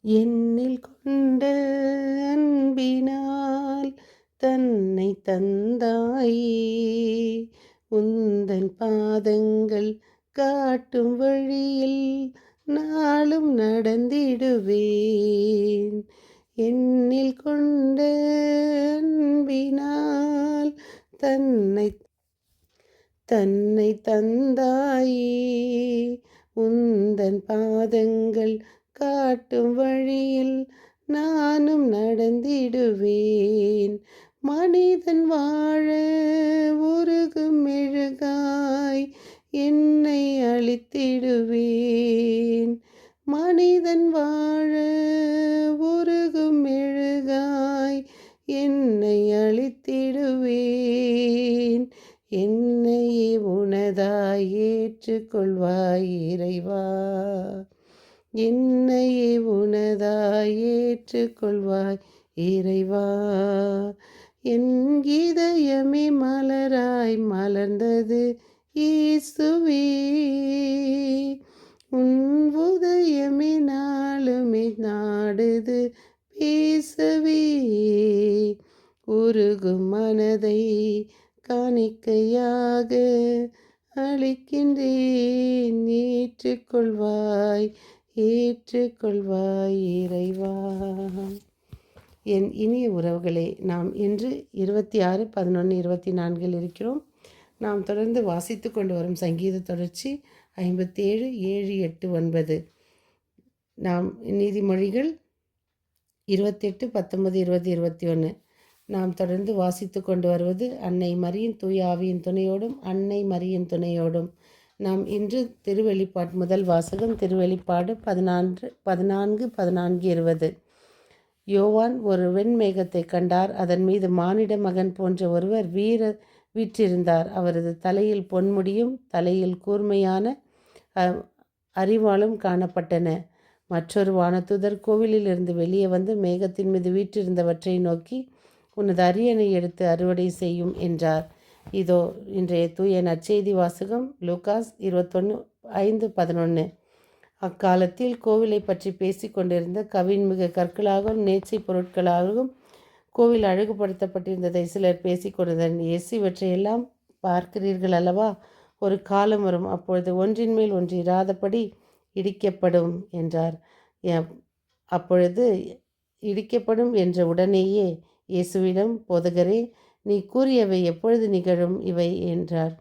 என்னில் கொண்ட அன்பினால் தன்னை தந்தாயே. உந்தன் பாதங்கள் காட்டும் வழியில் நாளும் நடந்திடுவேன். என்னில் கொண்ட அன்பினால் தன்னை தன்னை தந்தாயே. உந்தன் பாதங்கள் காட்டும் வழியில் நானும் நடந்திடுவேன். மனிதன் வாழ உருகும் மெழுகாய் என்னை அழித்திடுவேன். மனிதன் வாழ உருகும் மெழுகாய் என்னை அழித்திடுவேன். என்னையே உனதாய் ஏற்றுக்கொள்வாய் இறைவா. என்னையே உனதாய் ஏற்றுக்கொள்வாய் இறைவா. என் இதயமே மலராய் மலர்ந்தது இயேசுவே. உன் உதயமே நாளுமே நாடுது பேசவே. உருகும் மனதை காணிக்கையாக அளிக்கின்றேன். ஏற்றுக்கொள்வாய் ஏற்றுக்கொள்வாய் இறைவா. என் இனிய உறவுகளே, நாம் இன்று 26/11/24 இருக்கிறோம். நாம் தொடர்ந்து வாசித்து கொண்டு வரும் சங்கீத தொடர்ச்சி 57, 7, 8, 9. நாம் நீதிமொழிகள் 28, 19, 20, 21. நாம் தொடர்ந்து வாசித்து கொண்டு வருவது அன்னை மரியின் தூய ஆவியின் துணையோடும் அன்னை மரியின் துணையோடும். நாம் இன்று திருவெளிப்பாடு முதல் வாசகம் திருவெளிப்பாடு 14, 20. யோவான் ஒரு வெண்மேகத்தை கண்டார். அதன் மீது மானிட மகன் போன்ற ஒருவர் வீற்றிருந்தார். அவரது தலையில் பொன்முடியும் தலையில் கூர்மையான அரிவாளும் காணப்பட்டன. மற்றொரு வானதூதர் கோவிலில் இருந்து வெளியே வந்து மேகத்தின் மீது வீற்றிருந்தவற்றை நோக்கி, உனது அரியணை எடுத்து அறுவடை செய்யும் என்றார். இதோ இன்றைய தூய நற்செய்தி வாசகம் லூகாஸ் 21, 5, 11. அக்காலத்தில் கோவிலை பற்றி பேசி கொண்டிருந்த கவின்மிகு கற்களாகவும் நேர்ச்சை பொருட்களாகவும் கோவில் அழகுபடுத்தப்பட்டிருந்ததை சிலர் பேசிக்கொண்டிருந்தனர். இயேசு இவற்றையெல்லாம் பார்க்கிறீர்கள் அல்லவா? ஒரு காலம் வரும், அப்பொழுது ஒன்றின் மேல் ஒன்று இராதபடி இடிக்கப்படும் என்றார். அப்பொழுது இடிக்கப்படும் என்ற உடனேயே இயேசுவிடம், போதகரே, நீ கூறியவை எப்பொழுது நிகழும் இவை என்றார்.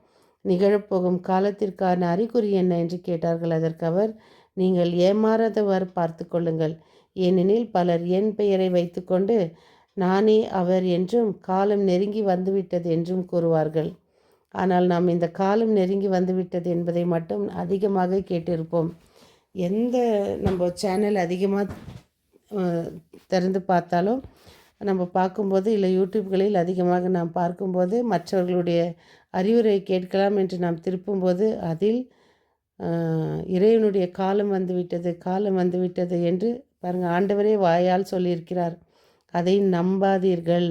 நிகழப்போகும் காலத்திற்கான அறிகுறி என்ன என்று கேட்டார்கள். அதற்கு அவர், நீங்கள் ஏமாறாதவாறு பார்த்து கொள்ளுங்கள். ஏனெனில் பலர் என் பெயரை வைத்துக்கொண்டு நானே அவர் என்றும் காலம் நெருங்கி வந்துவிட்டது என்றும் கூறுவார்கள். ஆனால் நாம் இந்த காலம் நெருங்கி வந்துவிட்டது என்பதை மட்டும் அதிகமாக கேட்டிருப்போம். எந்த நம்ம சேனல் அதிகமாக திறந்து பார்த்தாலும் நம்ம பார்க்கும்போது, இல்லை யூடியூப்களில் அதிகமாக நாம் பார்க்கும்போது, மற்றவர்களுடைய அறிவுரை கேட்கலாம் என்று நாம் திருப்பும்போது அதில் இறைவனுடைய காலம் வந்துவிட்டது என்று பாருங்கள், ஆண்டவரே வாயால் சொல்லியிருக்கிறார். அதை நம்பாதீர்கள்,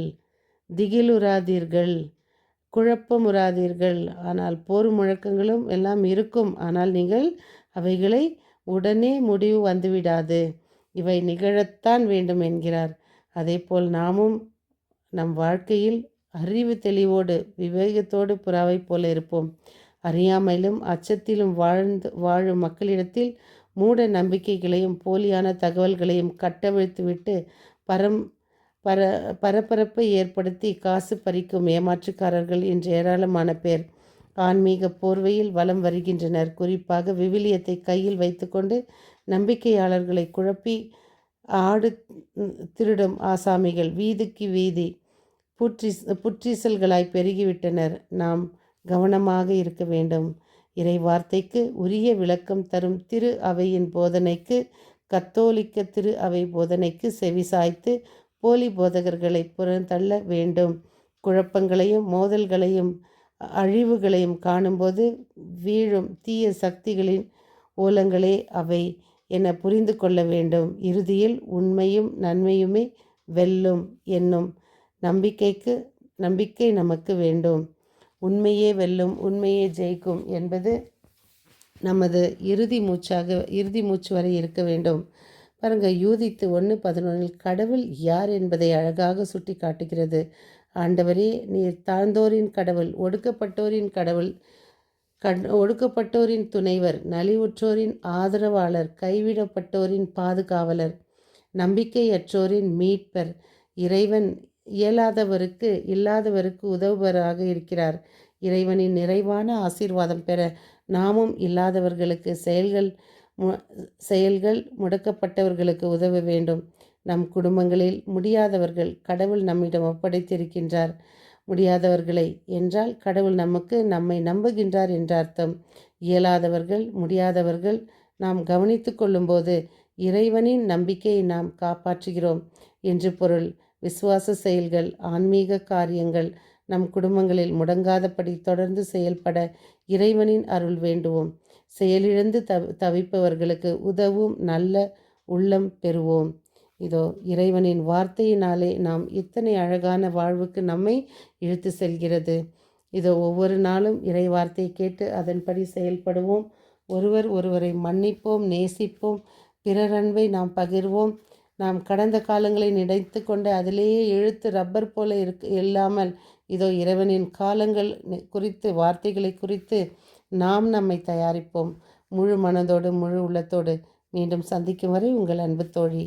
திகிலுறாதீர்கள், குழப்பமுறாதீர்கள். ஆனால் போர் முழக்கங்களும் எல்லாம் இருக்கும். ஆனால் நீங்கள் அவைகளை உடனே முடிவு வந்துவிடாது, இவை நிகழத்தான் வேண்டும் என்கிறார். அதேபோல் நாமும் நம் வாழ்க்கையில் அறிவு தெளிவோடு விவேகத்தோடு புறாவை போல இருப்போம். அறியாமையிலும் அச்சத்திலும் வாழும் மக்களிடத்தில் மூட நம்பிக்கைகளையும் போலியான தகவல்களையும் கட்டவிழ்த்துவிட்டு பரபரப்பை ஏற்படுத்தி காசு பறிக்கும் ஏமாற்றுக்காரர்கள் இன்று ஏராளமான பேர் ஆன்மீக போர்வையில் வலம் வருகின்றனர். குறிப்பாக விவிலியத்தை கையில் வைத்துக்கொண்டு நம்பிக்கையாளர்களை குழப்பி ஆடு திருடும் ஆசாமிகள் வீதிக்கு வீதி புற்றீசல்களாய் பெருகிவிட்டனர். நாம் கவனமாக இருக்க வேண்டும். இறை வார்த்தைக்கு உரிய விளக்கம் தரும் திரு அவையின் போதனைக்கு, கத்தோலிக்க திரு அவை போதனைக்கு செவிசாய்த்து போலி போதகர்களை புறந்தள்ள வேண்டும். குழப்பங்களையும் மோதல்களையும் அழிவுகளையும் காணும்போது வீழும் தீய சக்திகளின் ஓலங்களே அவை என புரிந்து கொள்ள வேண்டும். இறுதியில் உண்மையும் நன்மையுமே வெல்லும் என்னும் நம்பிக்கை நமக்கு வேண்டும். உண்மையே வெல்லும், உண்மையே ஜெயிக்கும் என்பது நமது இறுதி மூச்சு வரை இருக்க வேண்டும். பாருங்கள், யூதித்து 1:11 கடவுள் யார் என்பதை அழகாக சுட்டி காட்டுகிறது. ஆண்டவரே, நீர் தாழ்ந்தோரின் கடவுள், ஒடுக்கப்பட்டோரின் கடவுள், ஒடுக்கப்பட்டோரின் துணைவர், நலிவுற்றோரின் ஆதரவாளர், கைவிடப்பட்டோரின் பாதுகாவலர், நம்பிக்கையற்றோரின் மீட்பர். இறைவன் இல்லாதவருக்கு உதவுபவராக இருக்கிறார். இறைவனின் நிறைவான ஆசீர்வாதம் பெற நாமும் இல்லாதவர்களுக்கு செயல்கள் முடக்கப்பட்டவர்களுக்கு உதவ வேண்டும். நம் குடும்பங்களில் முடியாதவர்கள் கடவுள் நம்மிடம் ஒப்படைத்திருக்கின்றார். முடியாதவர்களை என்றால் கடவுள் நம்மை நம்புகின்றார் என்ற அர்த்தம். முடியாதவர்கள் நாம் கவனித்து கொள்ளும்போது இறைவனின் நம்பிக்கையை நாம் காப்பாற்றுகிறோம் என்று பொருள். விசுவாச செயல்கள், ஆன்மீக காரியங்கள் நம் குடும்பங்களில் முடங்காதபடி தொடர்ந்து செயல்பட இறைவனின் அருள் வேண்டுவோம். செயலிழந்து தவிப்பவர்களுக்கு உதவும் நல்ல உள்ளம் பெறுவோம். இதோ இறைவனின் வார்த்தையினாலே நாம் இத்தனை அழகான வாழ்வுக்கு நம்மை இழுத்து செல்கிறது. இதோ ஒவ்வொரு நாளும் இறை வார்த்தையை கேட்டு அதன்படி செயல்படுவோம். ஒருவரை மன்னிப்போம், நேசிப்போம், பிறர் அன்பை நாம் பகிர்வோம். நாம் கடந்த காலங்களை நினைத்து கொண்டு அதிலேயே இழுத்து ரப்பர் போல இல்லாமல் இதோ இறைவனின் காலங்கள் குறித்து, வார்த்தைகளை குறித்து நாம் நம்மை தயாரிப்போம். முழு மனதோடு, முழு உள்ளத்தோடு. மீண்டும் சந்திக்கும் வரை உங்கள் அன்பு தோழி.